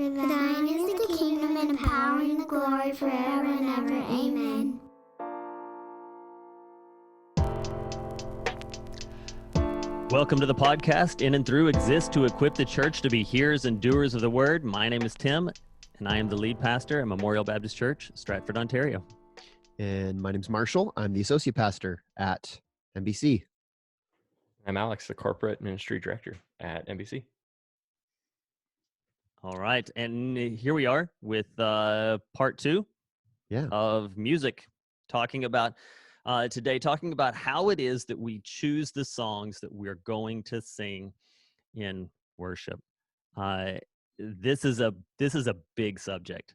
For thine is the kingdom and the power and the glory forever and ever. Amen. Welcome to the podcast. In and Through exists to equip the church to be hearers and doers of the word. My name is Tim, and I am the lead pastor at Memorial Baptist Church, Stratford, Ontario. And my name's Marshall. I'm the associate pastor at NBC. I'm Alex, the corporate ministry director at NBC. All right, and here we are with part two of music, talking about how it is that we choose the songs that we're going to sing in worship. This is a big subject.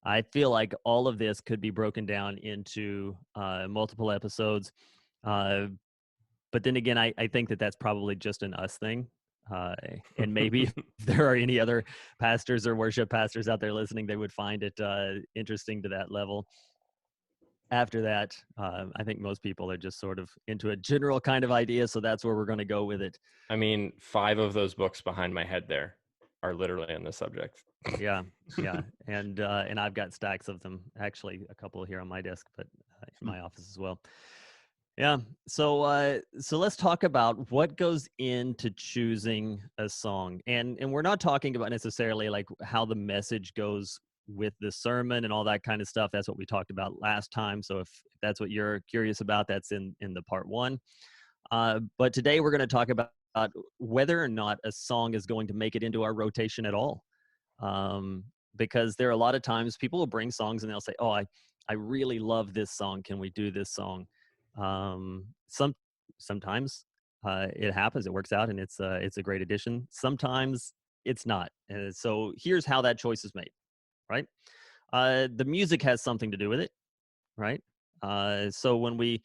I feel like all of this could be broken down into multiple episodes, but then again, I think that that's probably just an us thing. And maybe if there are any other pastors or worship pastors out there listening, they would find it interesting to that level. After that, I think most people are just sort of into a general kind of idea, so that's where we're going to go with it. I mean, 5 of those books behind my head there are literally on this subject. Yeah, and I've got stacks of them. Actually, a couple here on my desk, but in my office as well. Yeah. So let's talk about what goes into choosing a song, and we're not talking about necessarily like how the message goes with the sermon and all that kind of stuff. That's what we talked about last time. So if that's what you're curious about, that's in the part one. But today we're going to talk about whether or not a song is going to make it into our rotation at all. Because there are a lot of times people will bring songs and they'll say, "Oh, I really love this song. Can we do this song?" Sometimes it happens, it works out, and it's a great addition. Sometimes it's not. And so here's how that choice is made, right? The music has something to do with it, right? So when we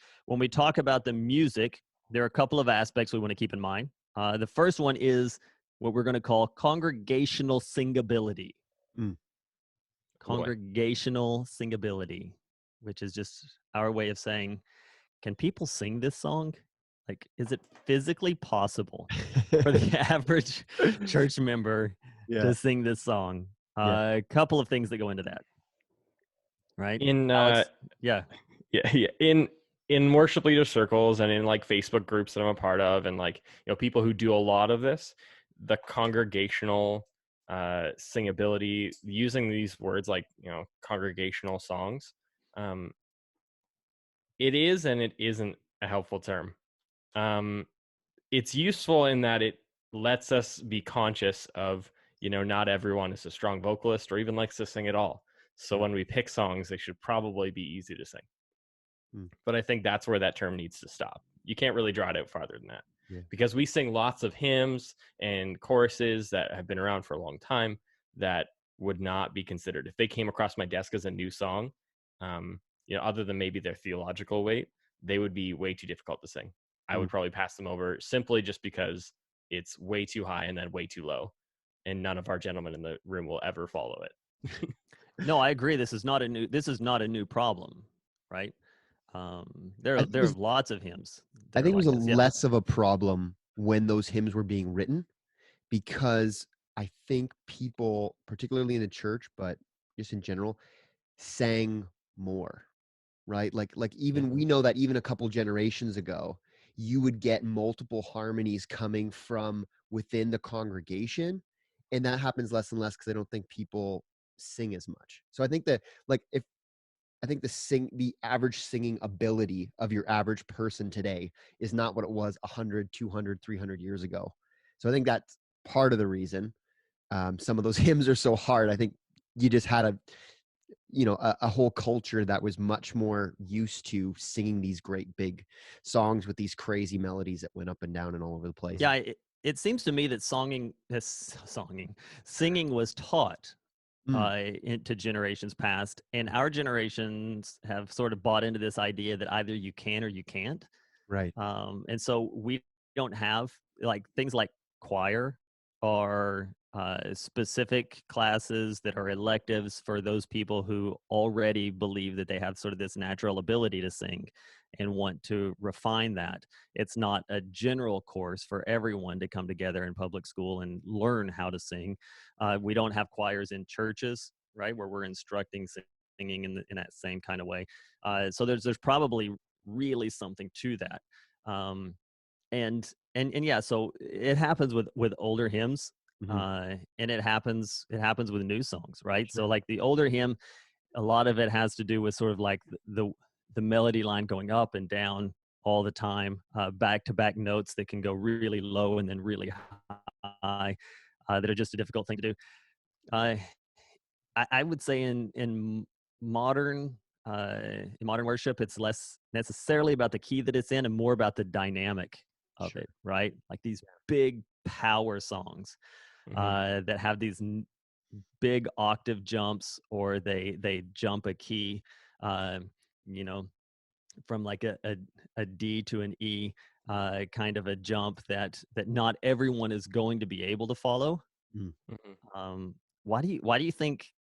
talk about the music, there are a couple of aspects we want to keep in mind. The first one is what we're going to call congregational singability. Congregational singability, which is just our way of saying, can people sing this song? Like, is it physically possible for the average church member to sing this song? A couple of things that go into that, right? In Alex? In worship leader circles and in like Facebook groups that I'm a part of, and like, you know, people who do a lot of this, the congregational singability, using these words like, you know, congregational songs, it is and it isn't a helpful term. It's useful in that it lets us be conscious of, you know, not everyone is a strong vocalist or even likes to sing at all. So when we pick songs, they should probably be easy to sing. But I think that's where that term needs to stop. You can't really draw it out farther than that, because we sing lots of hymns and choruses that have been around for a long time that would not be considered. If they came across my desk as a new song, you know, other than maybe their theological weight, they would be way too difficult to sing. I would probably pass them over simply just because it's way too high and then way too low, and none of our gentlemen in the room will ever follow it. No, I agree. This is not a new problem, right? There are lots of hymns. I think it was less of a problem when those hymns were being written, because I think people, particularly in the church, but just in general, sang more, right? Like even we know that even a couple generations ago, you would get multiple harmonies coming from within the congregation, and that happens less and less because I don't think people sing as much. So I think that the average singing ability of your average person today is not what it was 100, 200, 300 years ago. So I think that's part of the reason some of those hymns are so hard. I think you just had a whole culture that was much more used to singing these great big songs with these crazy melodies that went up and down and all over the place. Yeah, it seems to me that singing was taught into generations past, and our generations have sort of bought into this idea that either you can or you can't. Right. And so we don't have like things like choir or specific classes that are electives for those people who already believe that they have sort of this natural ability to sing. and want to refine that. It's not a general course for everyone to come together in public school and learn how to sing. We don't have choirs in churches, right, where we're instructing singing in that same kind of way. So there's probably really something to that. And yeah, so it happens with older hymns, and it happens with new songs, right? Sure. So like the older hymn, a lot of it has to do with sort of like the melody line going up and down all the time, back to back notes that can go really low and then really high, that are just a difficult thing to do. uh, I would say in modern worship, it's less necessarily about the key that it's in and more about the dynamic of Sure. it, right? Like these big power songs that have these big octave jumps, or they jump a key, you know, from like a D to an E, kind of a jump that not everyone is going to be able to follow. Mm. Why do you think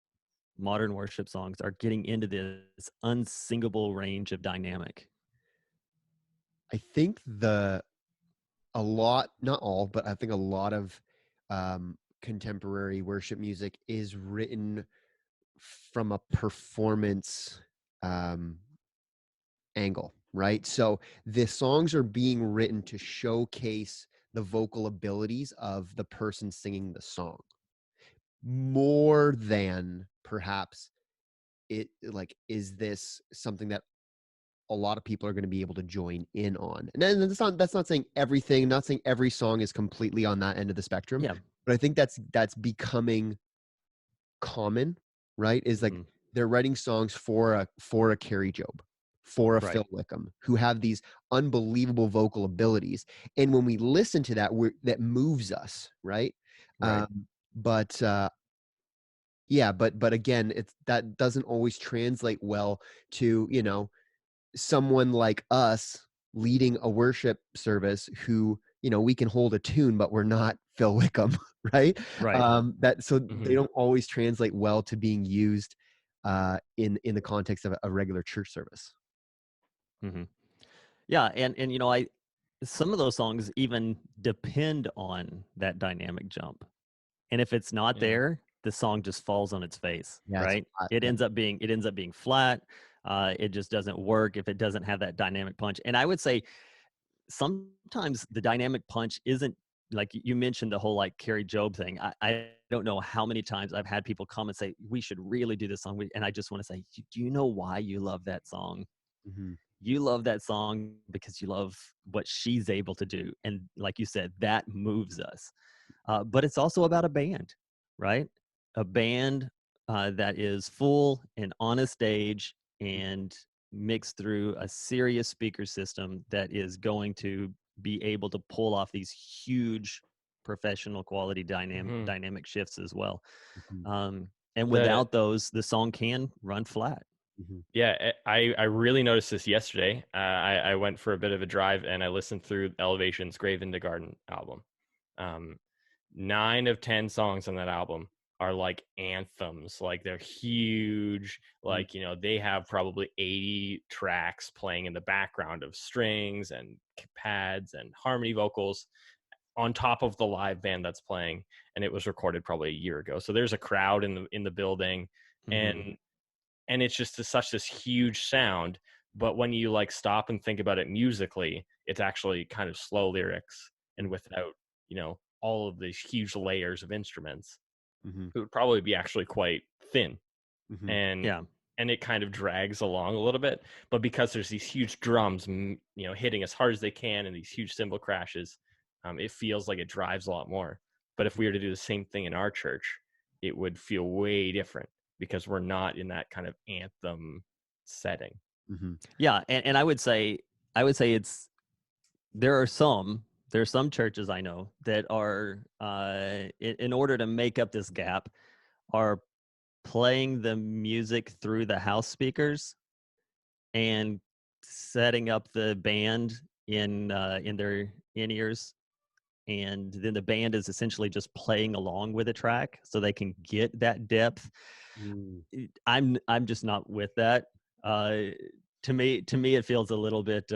modern worship songs are getting into this unsingable range of dynamic? I think a lot, not all, but I think a lot of contemporary worship music is written from a performance um, angle, right? So the songs are being written to showcase the vocal abilities of the person singing the song more than perhaps it like, is this something that a lot of people are going to be able to join in on? And then that's not saying everything, not saying every song is completely on that end of the spectrum, Yeah. but I think that's becoming common, right? Is like Mhm. they're writing songs for a Carrie Job, for a Right. Phil Wickham, who have these unbelievable vocal abilities, and when we listen to that, that moves us, right? Right. But yeah, but again, that doesn't always translate well to, someone like us leading a worship service who, we can hold a tune, but we're not Phil Wickham, right? Right. So they don't always translate well to being used in the context of a regular church service. Hmm. Yeah, and I some of those songs even depend on that dynamic jump. And if it's not Yeah. there, the song just falls on its face, Yeah, it's right? flat, It yeah. ends up being flat. It just doesn't work if it doesn't have that dynamic punch. And I would say sometimes the dynamic punch isn't, like you mentioned the whole like Carrie Job thing. I don't know how many times I've had people come and say, we should really do this song. And I just want to say, do you know why you love that song? Mhm. You love that song because you love what she's able to do. And like you said, that moves us. But it's also about a band, right? A band that is full and on a stage and mixed through a serious speaker system that is going to be able to pull off these huge professional quality dynamic shifts as well. Mhm. And The without those, the song can run flat. Mhm. Yeah, I really noticed this yesterday. I went for a bit of a drive and I listened through Elevation's Grave into Garden album. 9 of 10 songs on that album are like anthems. Like they're huge. Like, they have probably 80 tracks playing in the background of strings and pads and harmony vocals on top of the live band that's playing. And it was recorded probably a year ago. So there's a crowd in the building, Mm-hmm. and it's just such this huge sound. But when you like stop and think about it musically, it's actually kind of slow lyrics, and without all of these huge layers of instruments, Mhm. it would probably be actually quite thin, Mhm. and Yeah. and it kind of drags along a little bit. But because there's these huge drums hitting as hard as they can and these huge cymbal crashes, it feels like it drives a lot more. But if we were to do the same thing in our church, it would feel way different because we're not in that kind of anthem setting. Mhm. Yeah. And I would say there are some churches I know that are in order to make up this gap, are playing the music through the house speakers and setting up the band in their in-ears, and then the band is essentially just playing along with the track so they can get that depth. Mm. I'm just not with that. uh to me it feels a little bit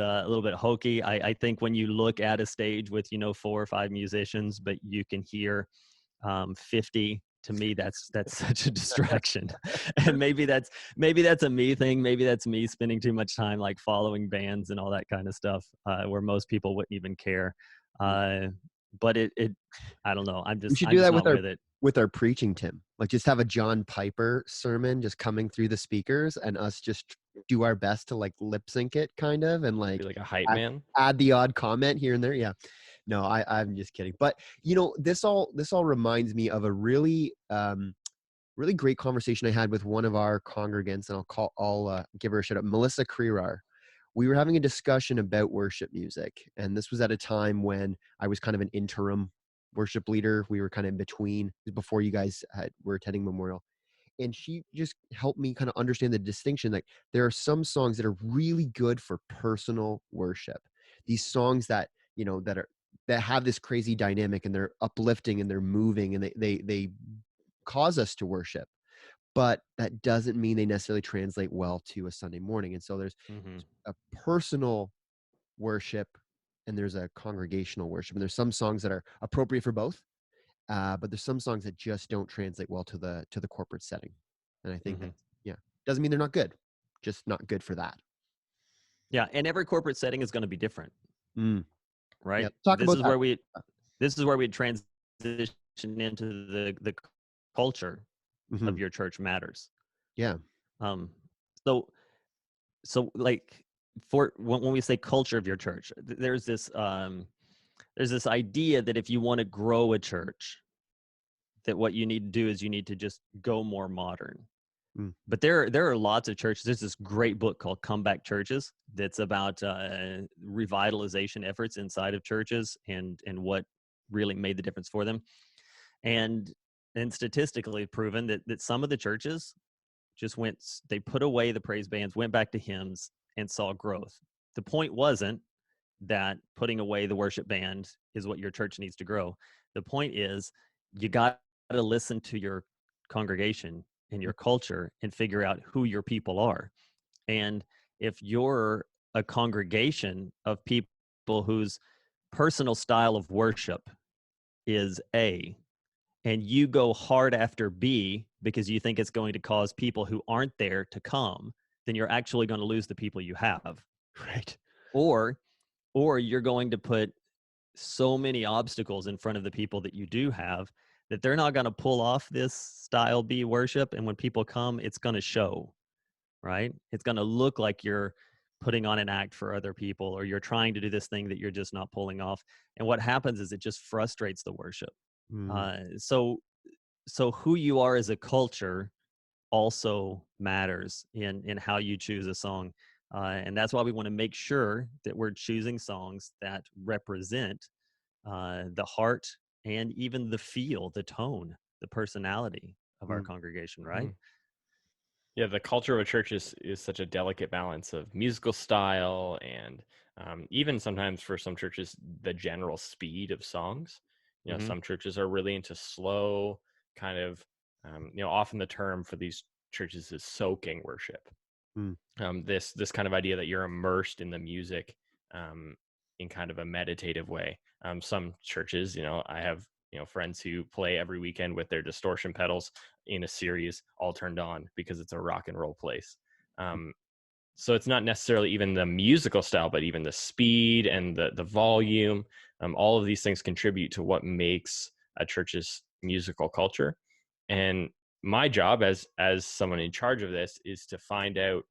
hokey. I think when you look at a stage with 4 or 5 musicians, but you can hear 50, to me that's such a distraction. And maybe that's a me thing. Maybe that's me spending too much time like following bands and all that kind of stuff, where most people wouldn't even care. But it I don't know. I'm We just should do that not with it. with our preaching, Tim. Like just have a John Piper sermon just coming through the speakers, and us just do our best to like lip sync it, kind of, and like Be like a hype man. add the odd comment here and there. Yeah. No, I'm just kidding. But this all reminds me of a really really great conversation I had with one of our congregants, and I'll give her a shout out, Melissa Crerar. We were having a discussion about worship music, and this was at a time when I was kind of an interim worship leader. We were kind of in between, before you guys were attending Memorial. And she just helped me kind of understand the distinction. Like, there are some songs that are really good for personal worship. These songs that, that have this crazy dynamic, and they're uplifting and they're moving, and they cause us to worship. But that doesn't mean they necessarily translate well to a Sunday morning. And so there's a personal worship and there's a congregational worship. And there's some songs that are appropriate for both, but there's some songs that just don't translate well to the corporate setting. And I think doesn't mean they're not good, just not good for that. Yeah, and every corporate setting is going to be different, right? Yeah, talk this about is that. where we transition into the culture of your church matters. Yeah. So like, for when we say culture of your church, there's this idea that if you want to grow a church, that what you need to do is you need to just go more modern. But there are lots of churches. There's this great book called Comeback Churches that's about revitalization efforts inside of churches and what really made the difference for them. And statistically proven that some of the churches just they put away the praise bands, went back to hymns, and saw growth. The point wasn't that putting away the worship band is what your church needs to grow. The point is you got to listen to your congregation and your culture and figure out who your people are. And if you're a congregation of people whose personal style of worship is A, and you go hard after B because you think it's going to cause people who aren't there to come, then you're actually going to lose the people you have. Right. Or you're going to put so many obstacles in front of the people that you do have that they're not going to pull off this style B worship. And when people come, it's going to show, right? It's going to look like you're putting on an act for other people, or you're trying to do this thing that you're just not pulling off. And what happens is it just frustrates the worship. So who you are as a culture also matters in how you choose a song. And that's why we want to make sure that we're choosing songs that represent the heart and even the feel, the tone, the personality of our congregation, right? Yeah, the culture of a church is such a delicate balance of musical style and even sometimes for some churches, the general speed of songs. Some churches are really into slow kind of, often the term for these churches is soaking worship. This kind of idea that you're immersed in the music in kind of a meditative way. Some churches, I have friends who play every weekend with their distortion pedals in a series all turned on because it's a rock and roll place. So it's not necessarily even the musical style, but even the speed and the volume. All of these things contribute to what makes a church's musical culture. And my job as someone in charge of this is to find out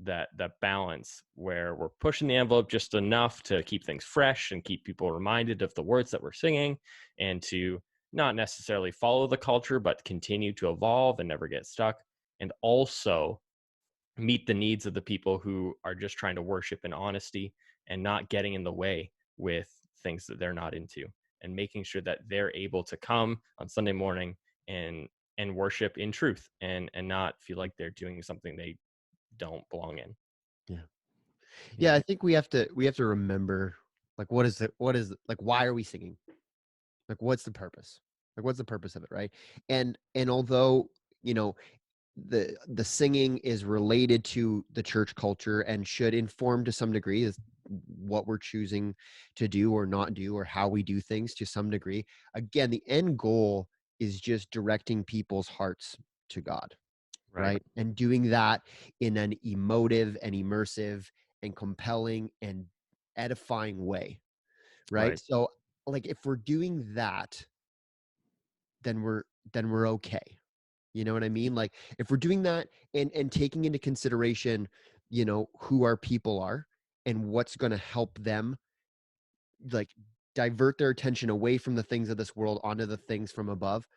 that balance where we're pushing the envelope just enough to keep things fresh and keep people reminded of the words that we're singing, and to not necessarily follow the culture, but continue to evolve and never get stuck, and also meet the needs of the people who are just trying to worship in honesty and not getting in the way with things that they're not into, and making sure that they're able to come on Sunday morning and worship in truth and not feel like they're doing something they don't belong in. Yeah, I think we have to remember, like, what is like, why are we singing? Like, what's the purpose? Like, what's the purpose of it, right? And although, the singing is related to the church culture and should inform to some degree is what we're choosing to do or not do, or how we do things to some degree. Again, the end goal is just directing people's hearts to God, right? And doing that in an emotive and immersive and compelling and edifying way, right? So like if we're doing that, then we're okay. You know what I mean? Like if we're doing that and taking into consideration, who our people are and what's going to help them like divert their attention away from the things of this world onto the things from above,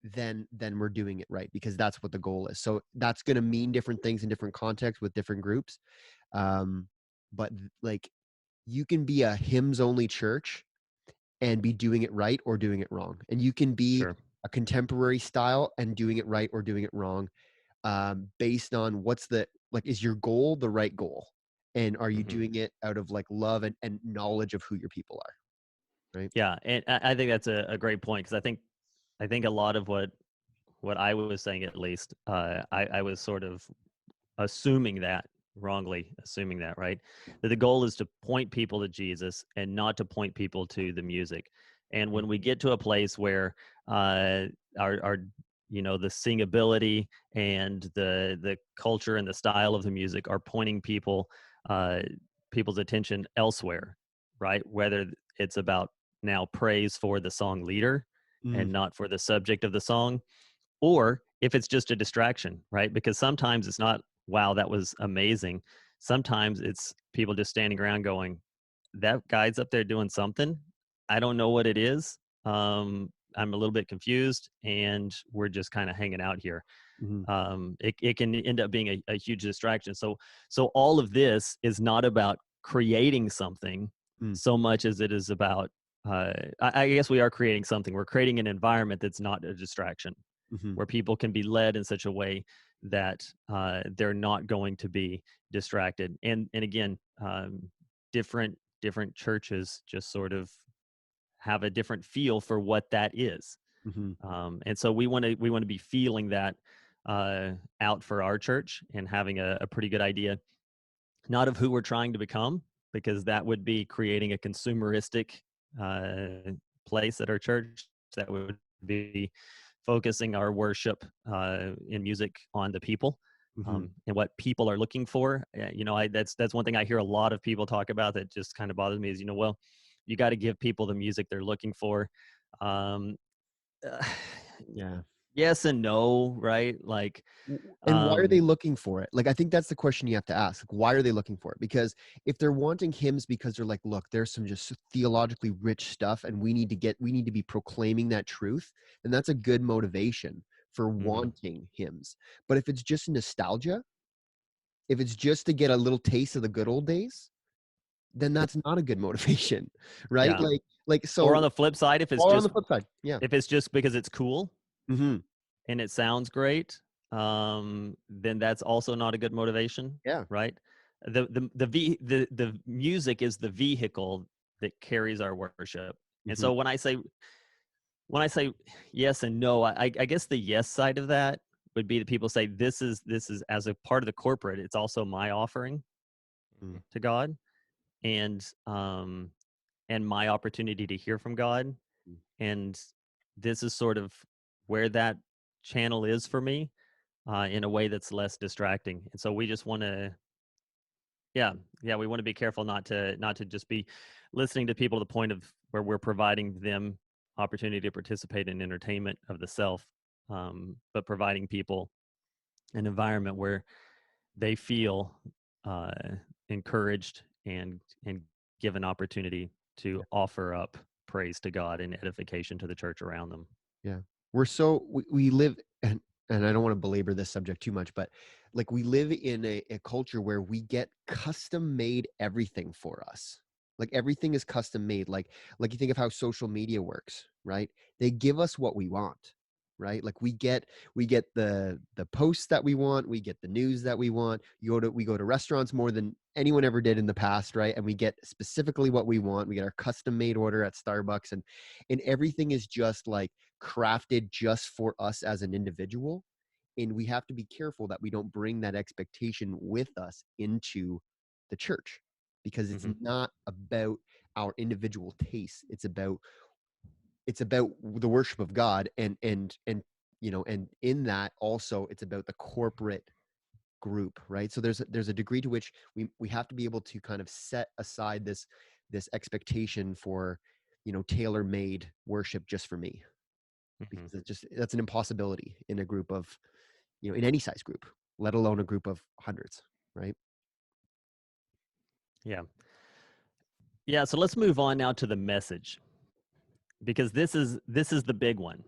then we're doing it right, because that's what the goal is. So that's going to mean different things in different contexts with different groups. But like you can be a hymns only church and be doing it right or doing it wrong. And you can be a contemporary style and doing it right or doing it wrong, based on is your goal the right goal? And are you doing it out of like love and knowledge of who your people are? Right. Yeah. And I think that's a great point, because I think a lot of what I was saying, at least, I was sort of wrongly assuming that, right? That the goal is to point people to Jesus and not to point people to the music. And when we get to a place where our the singability and the culture and the style of the music are pointing people's attention elsewhere, right? Whether it's about now praise for the song leader and not for the subject of the song, or if it's just a distraction, right? Because sometimes it's not, wow, that was amazing. Sometimes it's people just standing around going, that guy's up there doing something. I don't know what it is. I'm a little bit confused, and we're just kind of hanging out here. It can end up being a huge distraction. So all of this is not about creating something so much as it is about, I guess we are creating something. We're creating an environment that's not a distraction, where people can be led in such a way that they're not going to be distracted. And again, different churches just sort of have a different feel for what that is. And so we want to be feeling that out for our church, and having a pretty good idea, not of who we're trying to become, because that would be creating a consumeristic place at our church. That would be focusing our worship in music on the people, and what people are looking for. That's one thing I hear a lot of people talk about that just kind of bothers me is, well, you got to give people the music they're looking for. Yeah. Yes and no, right? Like, and why are they looking for it? Like, I think that's the question you have to ask. Like, why are they looking for it? Because if they're wanting hymns because they're like, look, there's some just theologically rich stuff and we need to be proclaiming that truth, then that's a good motivation for wanting hymns. But if it's just nostalgia, if it's just to get a little taste of the good old days, then that's not a good motivation, right? Yeah. So. Or on the flip side, if it's Or just on the flip side, yeah. if it's just because it's cool and it sounds great, then that's also not a good motivation. Yeah. Right. The music is the vehicle that carries our worship. And so when I say yes and no, I guess the yes side of that would be that people say this is as a part of the corporate, it's also my offering to God, and my opportunity to hear from God. And this is sort of where that channel is for me, in a way that's less distracting. And so we just want to, we want to be careful not to just be listening to people to the point of where we're providing them opportunity to participate in entertainment of the self, but providing people an environment where they feel encouraged and given opportunity to offer up praise to God and edification to the church around them. Yeah. We live, and I don't want to belabor this subject too much, but like we live in a culture where we get custom made everything for us. Like everything is custom made. Like you think of how social media works, right? They give us what we want, right? Like we get the posts that we want, we get the news that we want. We go to restaurants more than anyone ever did in the past, right? And we get specifically what we want. We get our custom made order at Starbucks, and everything is just like crafted just for us as an individual. and we have to be careful that we don't bring that expectation with us into the church, because it's not about our individual tastes. It's about the worship of God, and and in that also it's about the corporate group, right? So there's a degree to which we have to be able to kind of set aside this expectation for tailor-made worship just for me, because that's an impossibility in a group of in any size group, let alone a group of hundreds, right? Yeah, so let's move on now to the message, because this is the big one.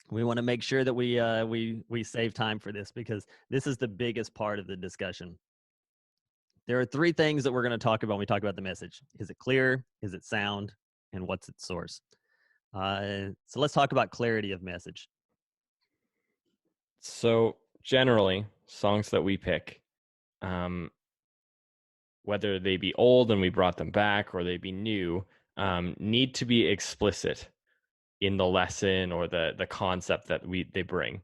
We want to make sure that we save time for this, because this is the biggest part of the discussion. There are three things that we're going to talk about when we talk about the message. Is it clear? Is it sound? And what's its source? So let's talk about clarity of message. So generally, songs that we pick, whether they be old and we brought them back or they be new, need to be explicit in the lesson or the concept that they bring.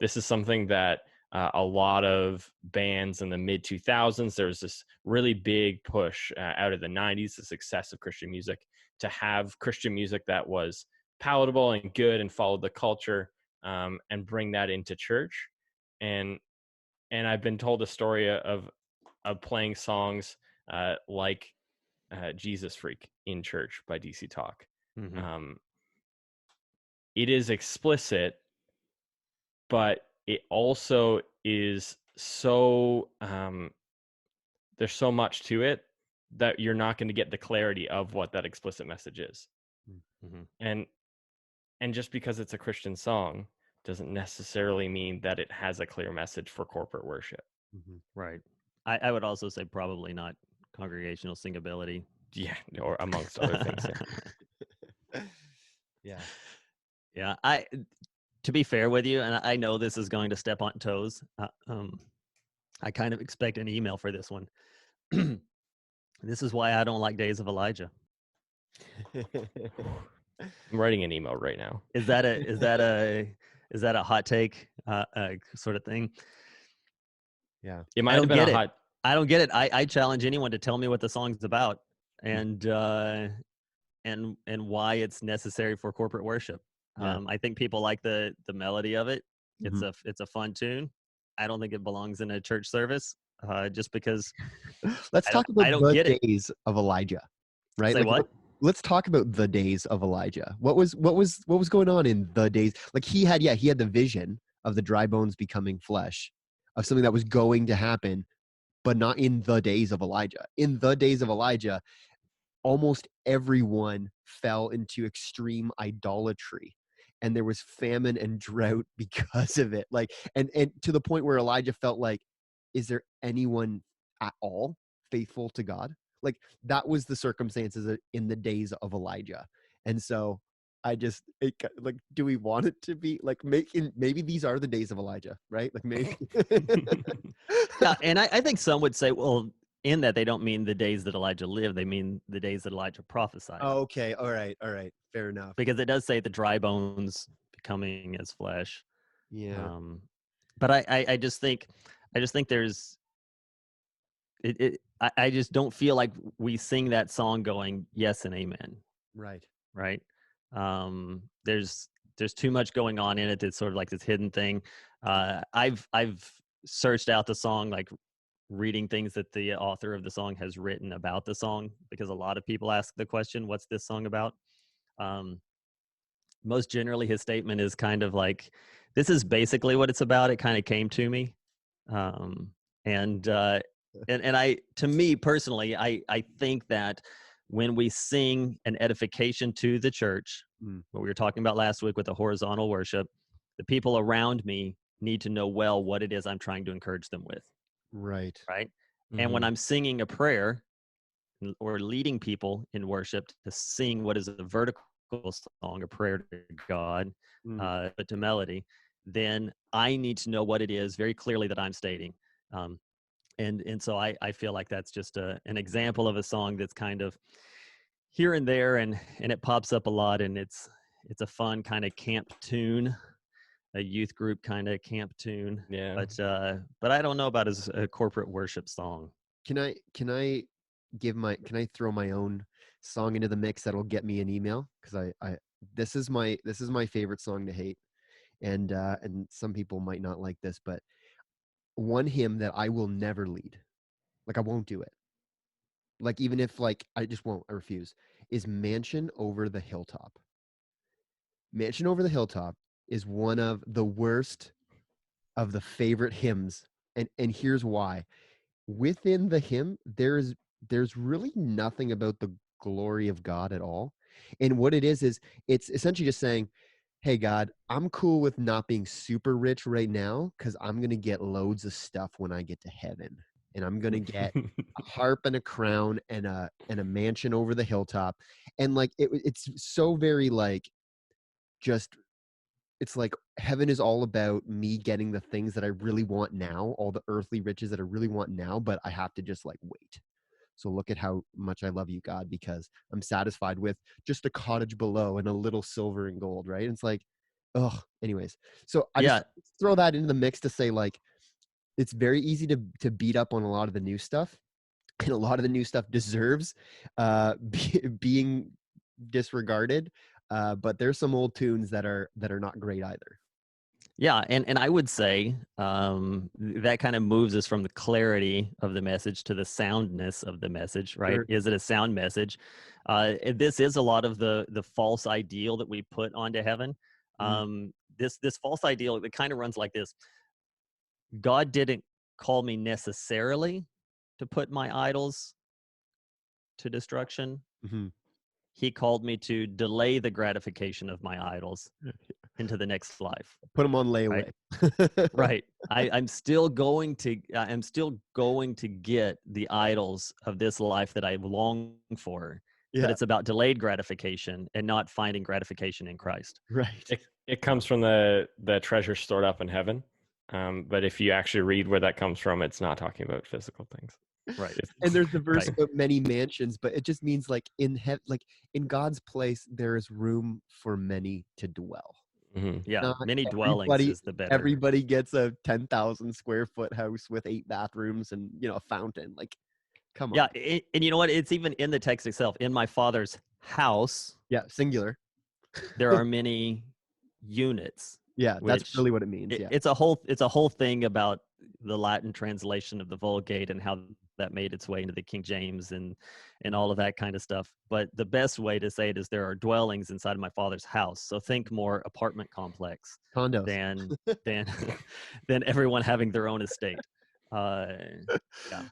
This is something that a lot of bands in the mid 2000s, there was this really big push out of the 90s, the success of Christian music, to have Christian music that was palatable and good and followed the culture, and bring that into church. And I've been told a story of playing songs like Jesus Freak in church by DC Talk. It is explicit, but it also is so there's so much to it that you're not going to get the clarity of what that explicit message is. And just because it's a Christian song doesn't necessarily mean that it has a clear message for corporate worship. Right. I would also say probably not congregational singability. Yeah, or amongst other things. Yeah. To be fair with you, and I know this is going to step on toes, I kind of expect an email for this one. This is why I don't like Days of Elijah. I'm writing an email right now. Is that a hot take sort of thing? Yeah. It might have been a hot. I don't get it. I challenge anyone to tell me what the song's about and why it's necessary for corporate worship. I think people like the melody of it. It's a fun tune. I don't think it belongs in a church service. Just because. Let's talk about the days of Elijah, right? Say what? Let's talk about the days of Elijah. What was going on in the days? Like he had the vision of the dry bones becoming flesh, of something that was going to happen, but not in the days of Elijah. In the days of Elijah, almost everyone fell into extreme idolatry, and there was famine and drought because of it. Like, and to the point where Elijah felt like, is there anyone at all faithful to God? Like, that was the circumstances in the days of Elijah. And so do we want it to be like maybe these are the days of Elijah, right? Like maybe. Yeah, and I think some would say, well, in that they don't mean the days that Elijah lived, they mean the days that Elijah prophesied. Oh, okay, all right, fair enough. Because it does say the dry bones becoming as flesh. Yeah. But I just think there's I just don't feel like we sing that song going yes and amen. Right. There's too much going on in it. It's sort of like this hidden thing. I've searched out the song, like reading things that the author of the song has written about the song, because a lot of people ask the question, what's this song about? Most generally his statement is kind of like, this is basically what it's about. It kind of came to me. And to me personally, I think that when we sing an edification to the church, what we were talking about last week with the horizontal worship, the people around me need to know well what it is I'm trying to encourage them with. Right. And when I'm singing a prayer or leading people in worship to sing what is a vertical song, a prayer to God, but to melody, then I need to know what it is very clearly that I'm stating. And so I feel like that's just an example of a song that's kind of here and there, and it pops up a lot, and it's a fun kind of camp tune. a youth group kind of camp tune. Yeah. But I don't know about as a corporate worship song. Can I throw my own song into the mix that'll get me an email? Because this is my favorite song to hate, and some people might not like this, but one hymn that I will never lead, like I won't do it, like even if like I just won't, I refuse, is Mansion Over the Hilltop. Mansion Over the Hilltop is one of the worst of the favorite hymns, and here's why. Within the hymn, there's really nothing about the glory of God at all. And what it is it's essentially just saying, hey God, I'm cool with not being super rich right now because I'm gonna get loads of stuff when I get to heaven. And I'm gonna get a harp and a crown and a mansion over the hilltop. And like it's so very like just it's like heaven is all about me getting the things that I really want now, all the earthly riches that I really want now, but I have to just like wait. So look at how much I love you, God, because I'm satisfied with just a cottage below and a little silver and gold, right? And it's like, oh, anyways. So I just throw that into the mix to say like it's very easy to beat up on a lot of the new stuff. And a lot of the new stuff deserves being disregarded. But there's some old tunes that are not great either. Yeah, and I would say that kind of moves us from the clarity of the message to the soundness of the message, right? Sure. Is it a sound message? This is a lot of the false ideal that we put onto heaven. This false ideal that kind of runs like this: God didn't call me necessarily to put my idols to destruction. Mm-hmm. He called me to delay the gratification of my idols into the next life. Put them on layaway. Right. Right. I'm still going to get the idols of this life that I long for. Yeah. But it's about delayed gratification and not finding gratification in Christ. Right. It comes from the treasure stored up in heaven. But if you actually read where that comes from, it's not talking about physical things. Right. And there's the verse about many mansions, but it just means like in God's place, there is room for many to dwell. Mm-hmm. Yeah, Not many dwellings is the better. Everybody gets a 10,000 square foot house with 8 bathrooms and a fountain. Like, come on. Yeah, and you know what? It's even in the text itself. In my Father's house. Yeah, singular. There are many units. Yeah, that's really what it means. It's a whole thing about the Latin translation of the Vulgate and how that made its way into the King James and all of that kind of stuff. But the best way to say it is there are dwellings inside of my Father's house. So think more apartment complex condos than everyone having their own estate. Yeah.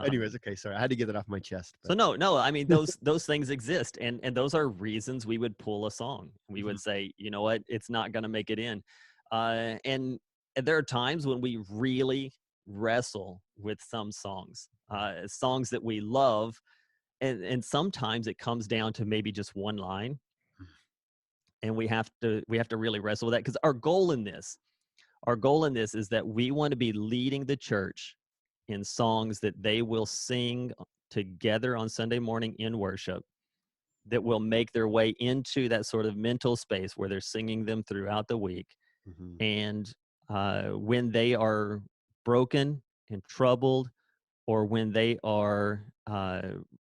Anyways, okay, sorry, I had to get it off my chest. But. So no, I mean those things exist, and those are reasons we would pull a song. We would say, you know what, it's not going to make it in, and there are times when we really wrestle with some songs, songs that we love, and sometimes it comes down to maybe just one line, and we have to really wrestle with that, because our goal in this is that we want to be leading the church in songs that they will sing together on Sunday morning in worship, that will make their way into that sort of mental space where they're singing them throughout the week. Mm-hmm. And when they are broken and troubled, or when they are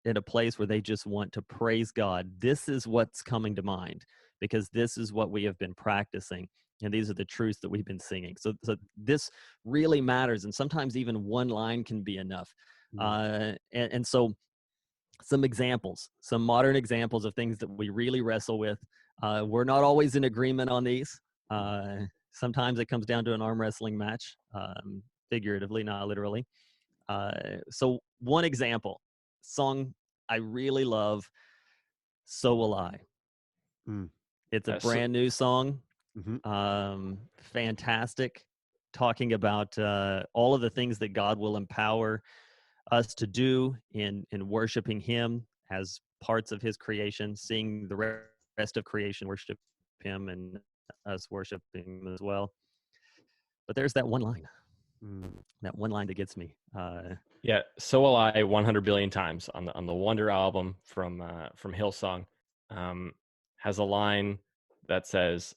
in a place where they just want to praise God, this is what's coming to mind, because this is what we have been practicing. And these are the truths that we've been singing. So this really matters. And sometimes even one line can be enough. And so some modern examples of things that we really wrestle with. We're not always in agreement on these. Sometimes it comes down to an arm wrestling match, figuratively, not literally. So one example, song I really love, So Will I. It's a brand new song. Mm-hmm. Fantastic, talking about all of the things that God will empower us to do in worshiping Him as parts of His creation, seeing the rest of creation worship Him and us worshiping Him as well. But there's that one line, that gets me. Yeah, So Will I 100 billion times on the Wonder album from Hillsong, has a line that says,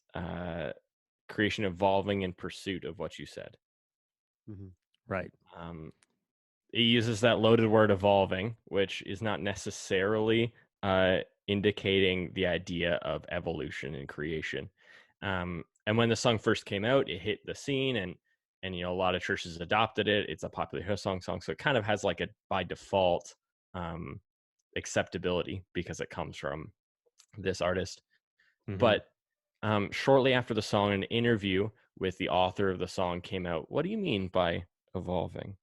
creation evolving in pursuit of what you said. Mm-hmm. Right. It uses that loaded word evolving, which is not necessarily indicating the idea of evolution and creation. And when the song first came out, it hit the scene, and a lot of churches adopted it. It's a popular Hillsong song, so it kind of has like a by default acceptability because it comes from this artist. Mm-hmm. But shortly after the song, an interview with the author of the song came out. What do you mean by evolving?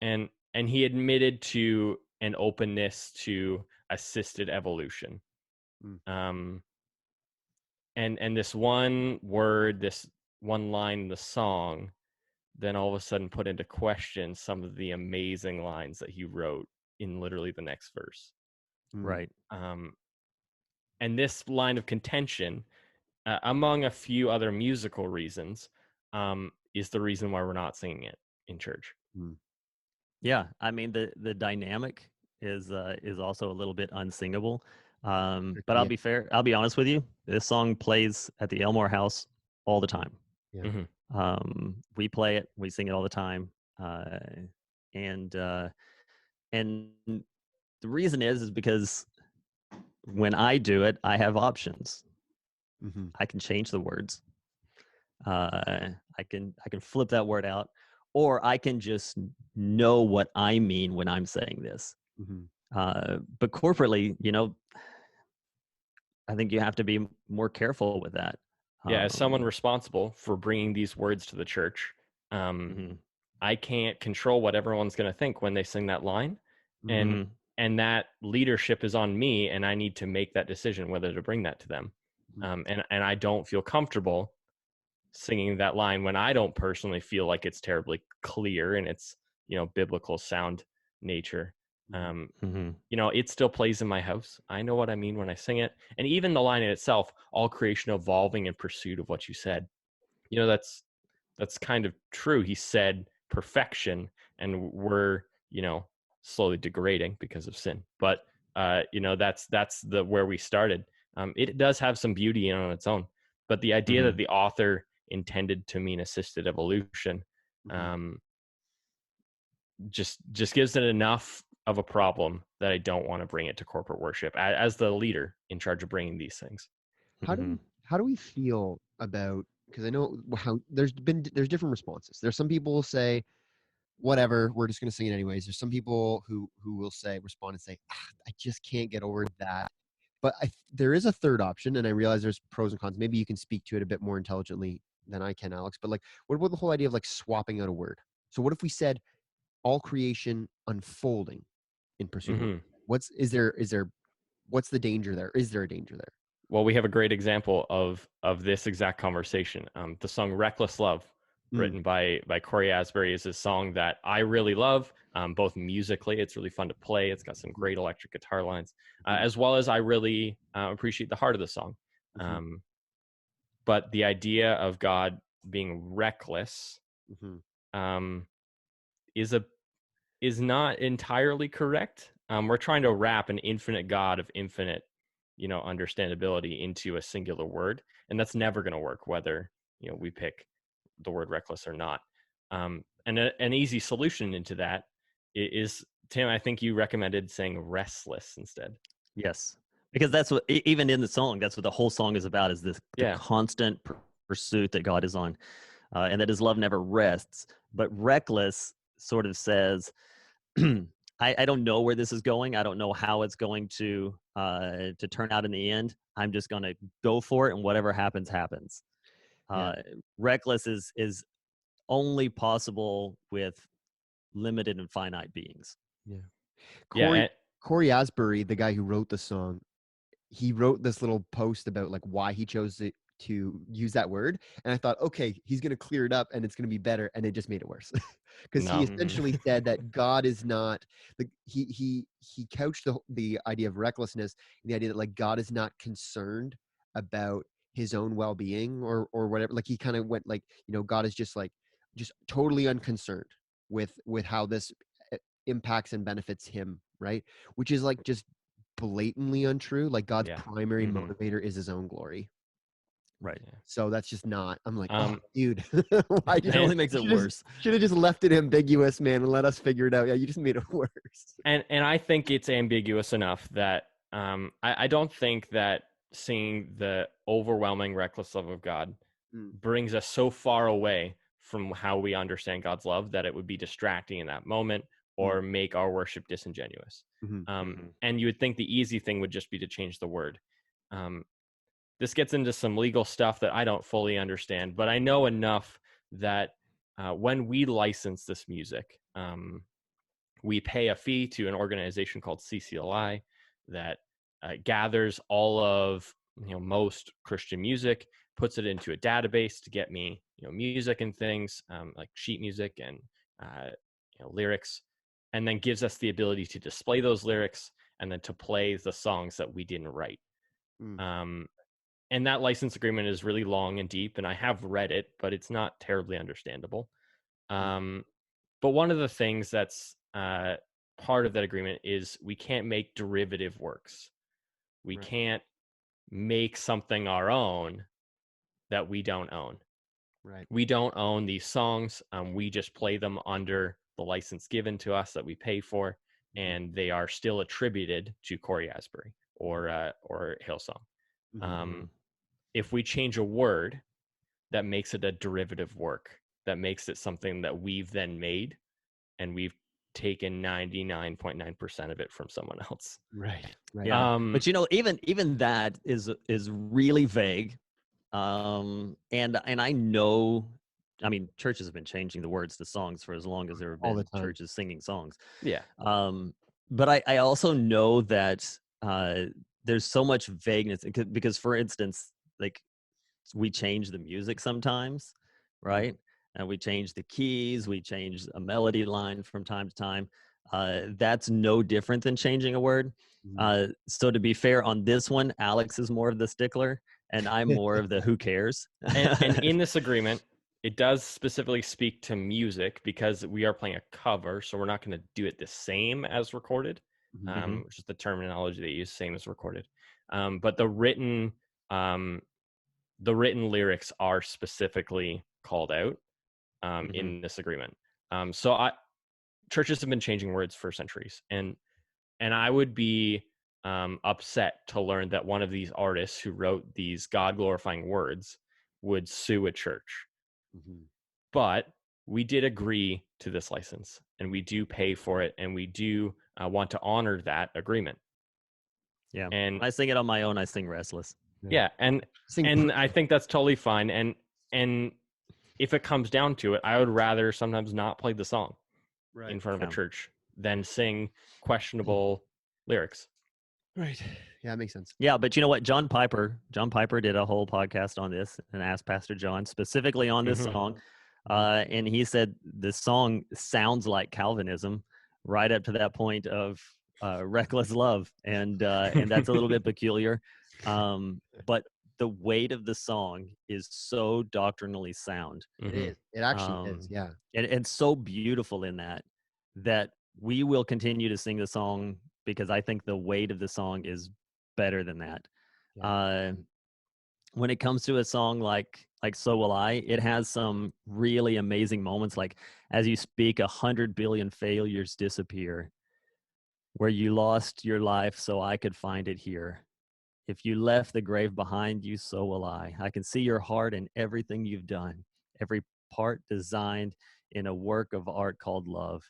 And he admitted to an openness to assisted evolution. And this one word, this one line in the song, then all of a sudden put into question some of the amazing lines that he wrote in literally the next verse. Right. And this line of contention, among a few other musical reasons, is the reason why we're not singing it in church. Yeah, I mean the dynamic is also a little bit unsingable. But I'll be fair. I'll be honest with you. This song plays at the Elmore House all the time. Yeah. Mm-hmm. We play it. We sing it all the time. And the reason is because when I do it, I have options. Mm-hmm. I can change the words. I can flip that word out, or I can just know what I mean when I'm saying this. But corporately, I think you have to be more careful with that. Yeah, as someone responsible for bringing these words to the church, I can't control what everyone's going to think when they sing that line, and that leadership is on me, and I need to make that decision whether to bring that to them. And I don't feel comfortable singing that line when I don't personally feel like it's terribly clear in its biblical sound nature. It still plays in my house. I know what I mean when I sing it. And even the line in itself, all creation evolving in pursuit of what you said, that's kind of true. He said perfection, and we're slowly degrading because of sin, but that's the where we started. It does have some beauty on its own, but the idea that the author intended to mean assisted evolution just gives it enough of a problem that I don't want to bring it to corporate worship as the leader in charge of bringing these things. How do we feel about, because I know how there's different responses. There's some people will say, whatever, we're just going to sing it anyways. There's some people who will respond and say, I just can't get over that. But there is a third option, and I realize there's pros and cons. Maybe you can speak to it a bit more intelligently than I can, Alex. But like, what about the whole idea of like swapping out a word? So what if we said all creation unfolding in pursuit? What's the danger there? Is there a danger there? Well, we have a great example of this exact conversation. The song "Reckless Love," written by Corey Asbury, is a song that I really love. Both musically, it's really fun to play. It's got some great electric guitar lines, as well as I really appreciate the heart of the song. But the idea of God being reckless is not entirely correct. We're trying to wrap an infinite God of infinite understandability into a singular word, and that's never going to work whether we pick the word reckless or not. And an easy solution into that is, Tim, I think you recommended saying restless instead. Yes, because that's what, even in the song, that's what the whole song is about, is this the constant pursuit that God is on, and that his love never rests. But reckless sort of says, I don't know where this is going. I don't know how it's going to turn out in the end. I'm just going to go for it, and whatever happens, happens. Reckless is only possible with limited and finite beings. Corey Asbury, the guy who wrote the song, he wrote this little post about like why he chose to use that word, and I thought, okay, he's going to clear it up and it's going to be better, and it just made it worse. Because he essentially said that God is not he couched the idea of recklessness in the idea that like God is not concerned about his own well-being or whatever. Like he kind of went like, God is just totally unconcerned with how this impacts and benefits him, right? Which is like just blatantly untrue. Like God's primary motivator is his own glory. Right. So that's just not. I'm like, oh, Um, dude, why It only makes it worse. Should have just left it ambiguous, man, and let us figure it out. Yeah, you just made it worse. and I think it's ambiguous enough that I don't think that singing the overwhelming reckless love of God brings us so far away from how we understand God's love that it would be distracting in that moment or make our worship disingenuous. And you would think the easy thing would just be to change the word. This gets into some legal stuff that I don't fully understand, but I know enough that when we license this music, we pay a fee to an organization called CCLI that gathers all of most Christian music, puts it into a database to get me music and things like sheet music and lyrics, and then gives us the ability to display those lyrics and then to play the songs that we didn't write. And that license agreement is really long and deep, and I have read it, but it's not terribly understandable. But one of the things that's part of that agreement is we can't make derivative works. We can't make something our own that we don't own. Right. We don't own these songs. We just play them under the license given to us that we pay for, and they are still attributed to Corey Asbury or Hillsong. If we change a word, that makes it a derivative work. That makes it something that we've then made, and we've taken 99.9% of it from someone else. Right. Yeah. But even that is really vague. And I know, I mean, churches have been changing the words to songs for as long as there have All been the time. churches singing songs. Yeah. But I also know that there's so much vagueness because, for instance, like we change the music sometimes, right? And we change the keys, we change a melody line from time to time. That's no different than changing a word. So to be fair on this one, Alex is more of the stickler and I'm more of the who cares. And in this agreement, it does specifically speak to music because we are playing a cover, so we're not going to do it the same as recorded, which is the terminology they use, same as recorded. But the written lyrics are specifically called out in this agreement. Churches have been changing words for centuries, and I would be upset to learn that one of these artists who wrote these God-glorifying words would sue a church. But we did agree to this license, and we do pay for it, and we do want to honor that agreement. Yeah, and when I sing it on my own, I sing Restless. Yeah, and I think that's totally fine. And if it comes down to it, I would rather sometimes not play the song in front of a church than sing questionable lyrics. Right. Yeah, that makes sense. Yeah, but you know what? John Piper did a whole podcast on this and asked Pastor John specifically on this song. And he said the song sounds like Calvinism right up to that point of reckless love. And that's a little bit peculiar. But the weight of the song is so doctrinally sound. It is. It actually is. Yeah. And so beautiful in that we will continue to sing the song because I think the weight of the song is better than that. Yeah. When it comes to a song like So Will I, it has some really amazing moments. Like as you speak, 100 billion failures disappear. Where you lost your life so I could find it here. If you left the grave behind you, so will I. I can see your heart in everything you've done. Every part designed in a work of art called love.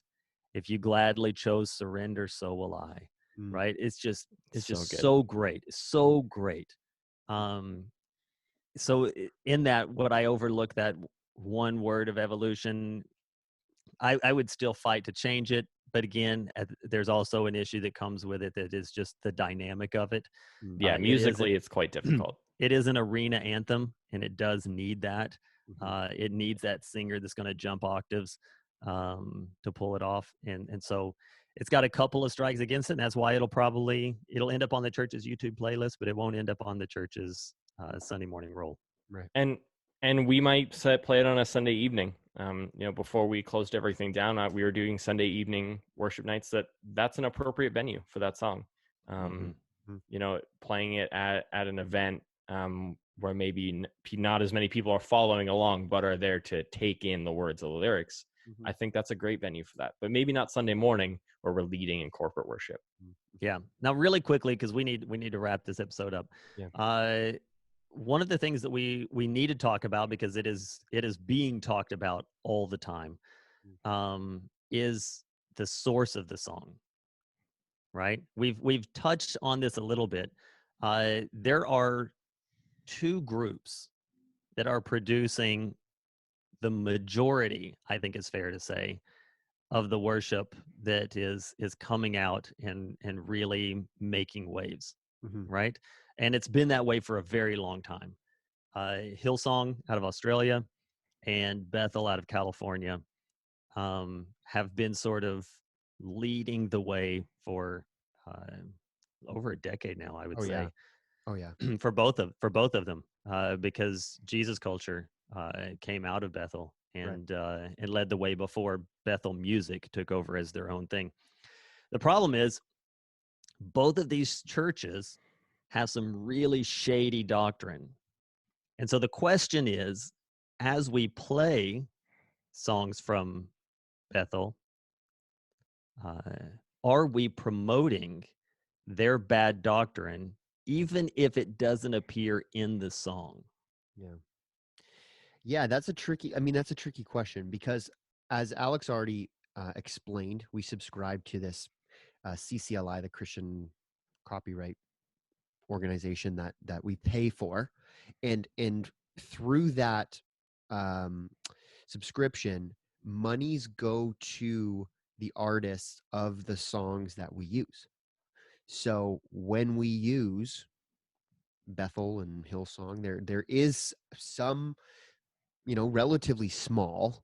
If you gladly chose surrender, so will I. Right? It's just so great. So great. So in that, what I overlook that one word of evolution, I would still fight to change it. But again, there's also an issue that comes with it that is just the dynamic of it. Yeah, musically, it's quite difficult. It is an arena anthem, and it does need that. It needs that singer that's going to jump octaves to pull it off. And so it's got a couple of strikes against it, and that's why it'll end up on the church's YouTube playlist, but it won't end up on the church's Sunday morning roll. Right. And we might play it on a Sunday evening. Before we closed everything down, we were doing Sunday evening worship nights. That's an appropriate venue for that song. Playing it at an event where maybe not as many people are following along, but are there to take in the words of the lyrics. I think that's a great venue for that, but maybe not Sunday morning where we're leading in corporate worship. Yeah. Now, really quickly, because we need to wrap this episode up. Yeah. One of the things that we need to talk about, because it is being talked about all the time, is the source of the song. Right? We've touched on this a little bit. There are two groups that are producing the majority, I think is fair to say, of the worship that is coming out and really making waves, right? And it's been that way for a very long time. Hillsong out of Australia and Bethel out of California have been sort of leading the way for over a decade now, I would say. Oh yeah. for both of them, because Jesus culture came out of Bethel and led the way before Bethel music took over as their own thing. The problem is both of these churches have some really shady doctrine. And so the question is, as we play songs from Bethel, are we promoting their bad doctrine, even if it doesn't appear in the song? Yeah, that's a tricky question, because as Alex already explained, we subscribe to this CCLI, the Christian Copyright Organization that we pay for, and through that subscription, monies go to the artists of the songs that we use. So when we use Bethel and Hillsong, there is some, relatively small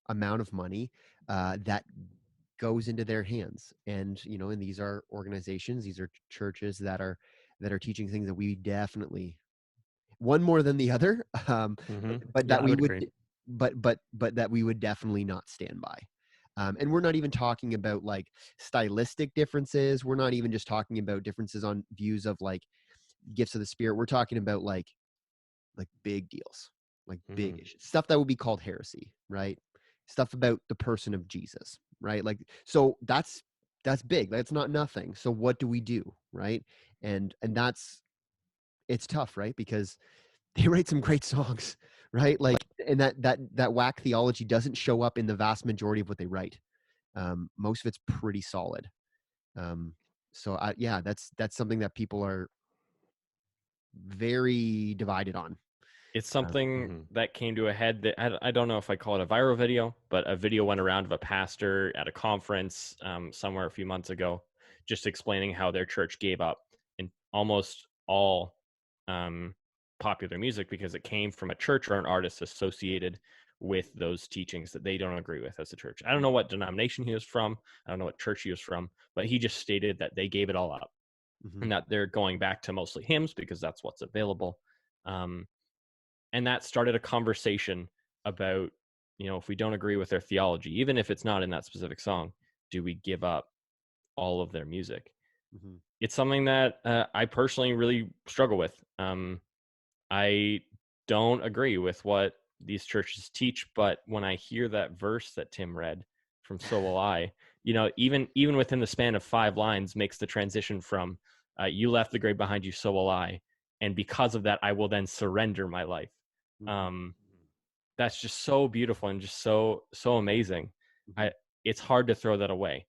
amount of money that goes into their hands, and and these are organizations, these are churches that are teaching things that we definitely, one more than the other, but that we would, but that we would definitely not stand by. And we're not even talking about like stylistic differences. We're not even just talking about differences on views of like gifts of the Spirit. We're talking about like big deals, like big issues, stuff that would be called heresy, right? Stuff about the person of Jesus, right? Like, so that's big. That's not nothing. So what do we do, right? And it's tough, right? Because they write some great songs, right? Like, and that whack theology doesn't show up in the vast majority of what they write. Most of it's pretty solid. So that's something that people are very divided on. It's something that came to a head that I don't know if I call it a viral video, but a video went around of a pastor at a conference somewhere a few months ago, just explaining how their church gave up in almost all popular music because it came from a church or an artist associated with those teachings that they don't agree with as a church. I don't know what denomination he was from. I don't know what church he was from, but he just stated that they gave it all up and that they're going back to mostly hymns because that's what's available. And that started a conversation about, if we don't agree with their theology, even if it's not in that specific song, do we give up all of their music? It's something that I personally really struggle with. I don't agree with what these churches teach, but when I hear that verse that Tim read from So Will I, even within the span of 5 lines makes the transition from you left the grave behind you, so will I. And because of that, I will then surrender my life. That's just so beautiful and just so amazing. It's hard to throw that away.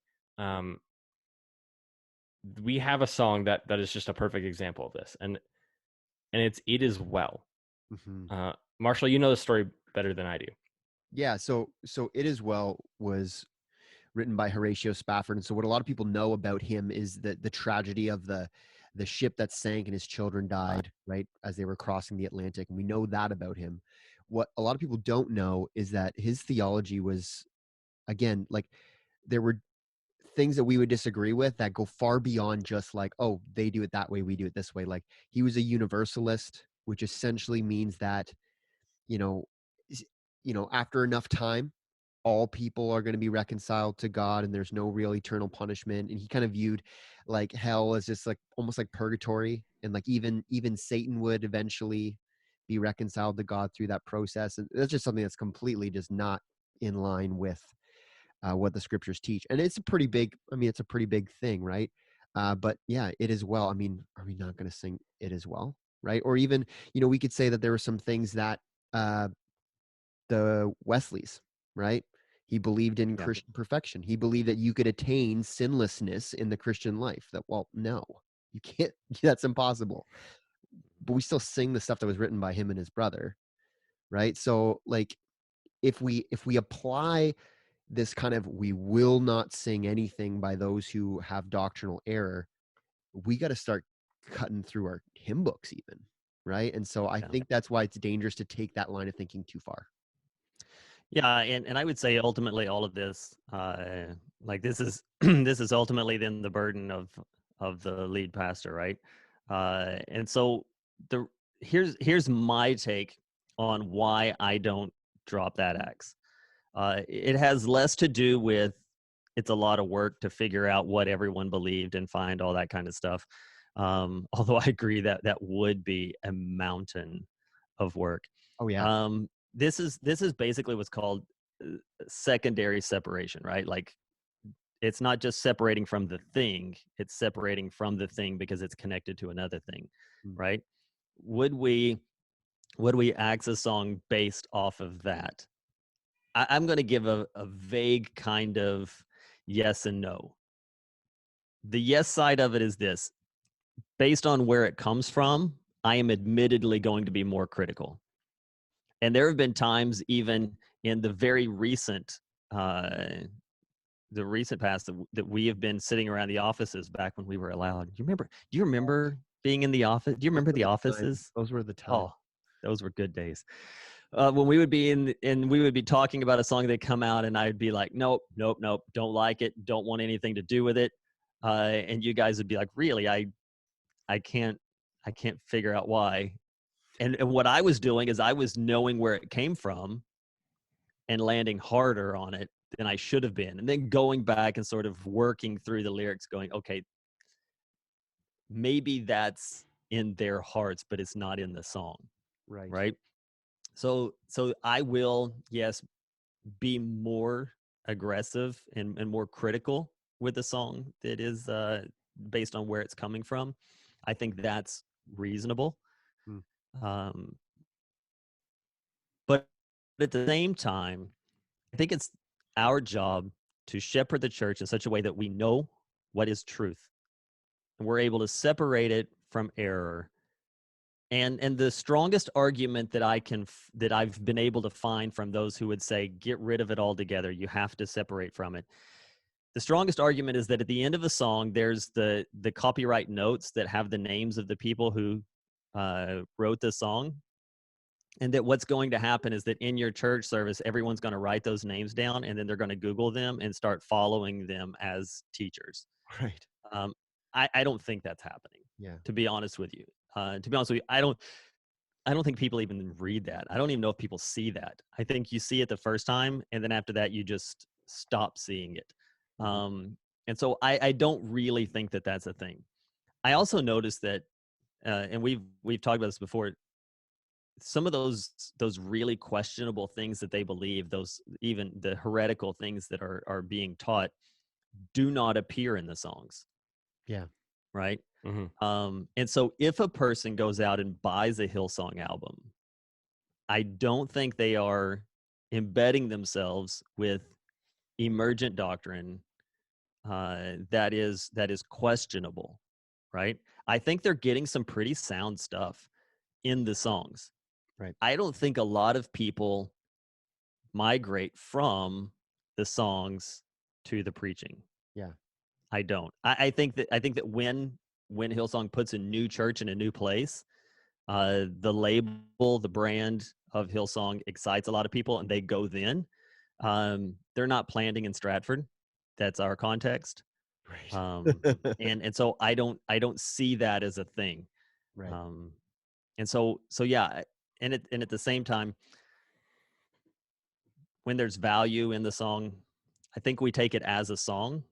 We have a song that is just a perfect example of this, and it's It Is Well. Marshall, you know the story better than I do. Yeah, so It Is Well was written by Horatio Spafford, and so what a lot of people know about him is the tragedy of the ship that sank and his children died right as they were crossing the Atlantic, and we know that about him. What a lot of people don't know is that his theology was, again, like, there were things that we would disagree with that go far beyond just like, oh, they do it that way, we do it this way. Like, he was a universalist, which essentially means that, after enough time, all people are going to be reconciled to God and there's no real eternal punishment. And he kind of viewed like hell as just like almost like purgatory. And like even Satan would eventually be reconciled to God through that process. And that's just something that's completely just not in line with what the scriptures teach. And it's a pretty big, it's a pretty big thing, right? But yeah, it is well. I mean, are we not going to sing it as well, right? Or even, we could say that there were some things that the Wesleys, right? He believed in Christian perfection. He believed that you could attain sinlessness in the Christian life. That, well, no, you can't. That's impossible. But we still sing the stuff that was written by him and his brother, right? So, like, if we apply this kind of we will not sing anything by those who have doctrinal error, we got to start cutting through our hymn books even, right? And so I think that's why it's dangerous to take that line of thinking too far. Yeah, and I would say ultimately all of this, like this is this is ultimately then the burden of the lead pastor, right? And so here's my take on why I don't drop that axe. It has less to do with it's a lot of work to figure out what everyone believed and find all that kind of stuff. Although I agree that that would be a mountain of work. Oh yeah. This is basically what's called secondary separation, right? Like it's not just separating from the thing, it's separating from the thing because it's connected to another thing, right? Would we axe a song based off of that? I'm going to give a vague kind of yes and no. The yes side of it is this: based on where it comes from, I am admittedly going to be more critical. And there have been times, even in the very recent, the recent past, that we have been sitting around the offices back when we were allowed. Do you remember being in the office? Do you remember the offices? Those were the times. Oh, those were good days. When we would be and we would be talking about a song that come out, and I'd be like, nope, don't like it, don't want anything to do with it. And you guys would be like, really? I can't figure out why. And what I was doing is I was knowing where it came from and landing harder on it than I should have been. And then going back and sort of working through the lyrics going, okay, maybe that's in their hearts, but it's not in the song. Right. So I will, yes, be more aggressive and more critical with the song that is based on where it's coming from. I think that's reasonable. But at the same time, I think it's our job to shepherd the church in such a way that we know what is truth and we're able to separate it from error. And the strongest argument that that I've been able to find from those who would say, get rid of it altogether, you have to separate from it. The strongest argument is that at the end of the song, there's the copyright notes that have the names of the people who wrote the song. And that what's going to happen is that in your church service, everyone's going to write those names down, and then they're going to Google them and start following them as teachers. Right. I don't think that's happening. Yeah. To be honest with you, I don't think people even read that. I don't even know if people see that. I think you see it the first time, and then after that, you just stop seeing it. And so I don't really think that that's a thing. I also noticed that, and we've talked about this before, some of those really questionable things that they believe, those even the heretical things that are being taught, do not appear in the songs. Yeah. Right. And so if a person goes out and buys a Hillsong album, I don't think they are embedding themselves with emergent doctrine that is questionable. Right. I think they're getting some pretty sound stuff in the songs. Right. I don't think a lot of people migrate from the songs to the preaching. Yeah. I don't. I think that when Hillsong puts a new church in a new place, the label, the brand of Hillsong excites a lot of people, and they go then. They're not planting in Stratford. That's our context. Right. And so I don't see that as a thing. Right. And so yeah, and at the same time, when there's value in the song, I think we take it as a song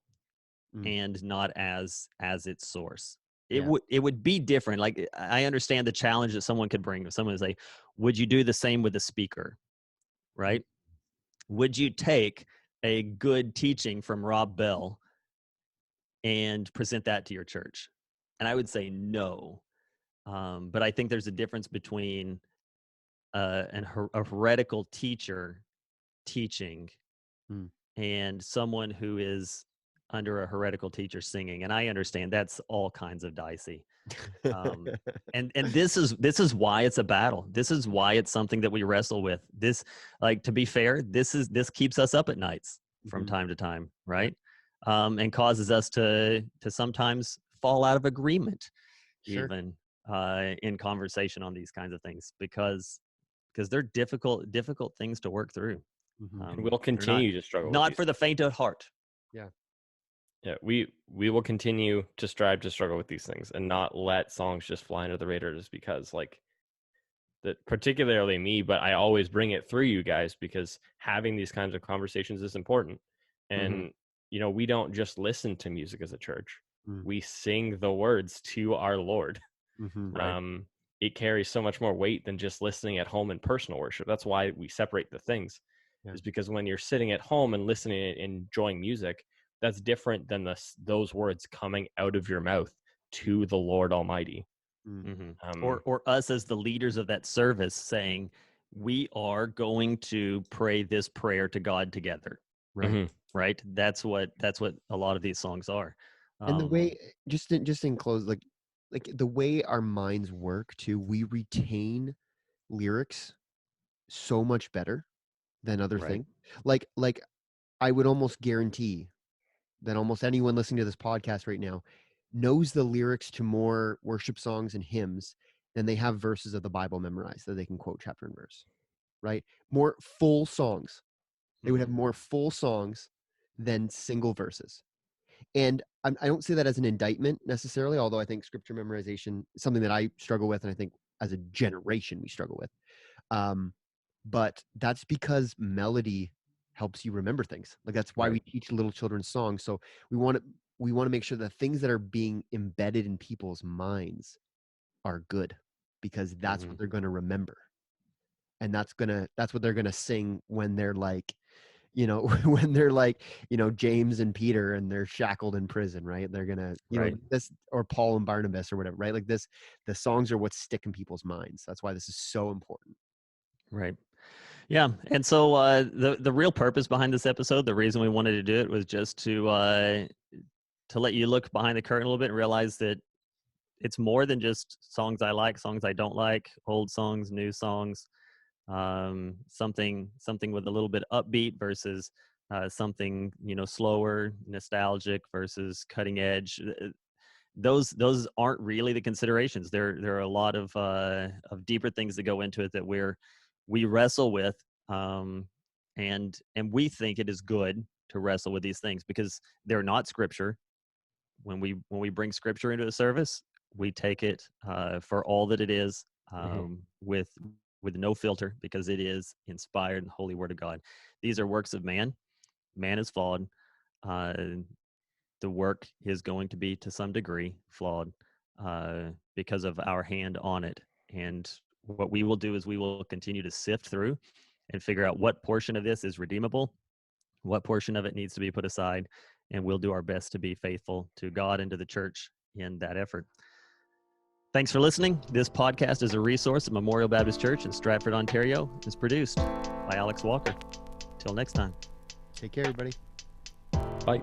and not as its source. it would be different. Like, I understand the challenge that someone could bring. Someone would say, would you do the same with the speaker, right? Would you take a good teaching from Rob Bell and present that to your church? And I would say no. But I think there's a difference between a heretical teacher teaching and someone who is under a heretical teacher singing. And I understand that's all kinds of dicey. And this is why it's a battle. This is why it's something that we wrestle with. This, like, to be fair, this keeps us up at nights from time to time, right? And causes us to sometimes fall out of agreement, even in conversation on these kinds of things, because they're difficult things to work through. And we'll continue to struggle. Not for the faint of heart. Yeah, we will continue to strive to struggle with these things and not let songs just fly under the radar just because, like, that particularly me, but I always bring it through you guys because having these kinds of conversations is important. And you know, we don't just listen to music as a church. We sing the words to our Lord. It carries so much more weight than just listening at home in personal worship. That's why we separate the things. Is because when you're sitting at home and listening and enjoying music, that's different than those words coming out of your mouth to the Lord Almighty. Or us as the leaders of that service saying, we are going to pray this prayer to God together. Right. That's what a lot of these songs are. And the way, just in close, like the way our minds work too, we retain lyrics so much better than other things. Like I would almost guarantee that almost anyone listening to this podcast right now knows the lyrics to more worship songs and hymns than they have verses of the Bible memorized that they can quote chapter and verse, right? More full songs. They would have more full songs than single verses. And I don't say that as an indictment necessarily, although I think scripture memorization is something that I struggle with, and I think as a generation we struggle with. But that's because melody helps you remember things. Like, that's why we teach little children songs. So we want to make sure that things that are being embedded in people's minds are good, because that's what they're going to remember. And that's what they're going to sing when they're like, you know, when they're like, you know, James and Peter and they're shackled in prison, right? They're going to, you know, this, or Paul and Barnabas or whatever, right? Like this, the songs are what stick in people's minds. That's why this is so important. Right. Yeah. And so the real purpose behind this episode, the reason we wanted to do it was just to let you look behind the curtain a little bit and realize that it's more than just songs I like, songs I don't like, old songs, new songs, something with a little bit upbeat versus something, you know, slower, nostalgic versus cutting edge. Those aren't really the considerations. There are a lot of deeper things that go into it that we wrestle with, and we think it is good to wrestle with these things because they're not scripture. When we bring scripture into a service, we take it for all that it is, with no filter, because it is inspired and holy word of God. These are works of man. Man is flawed. The work is going to be to some degree flawed because of our hand on it. And what we will do is we will continue to sift through and figure out what portion of this is redeemable, what portion of it needs to be put aside, and we'll do our best to be faithful to God and to the church in that effort. Thanks for listening. This podcast is a resource at Memorial Baptist Church in Stratford, Ontario. It's produced by Alex Walker. Till next time. Take care, everybody. Bye.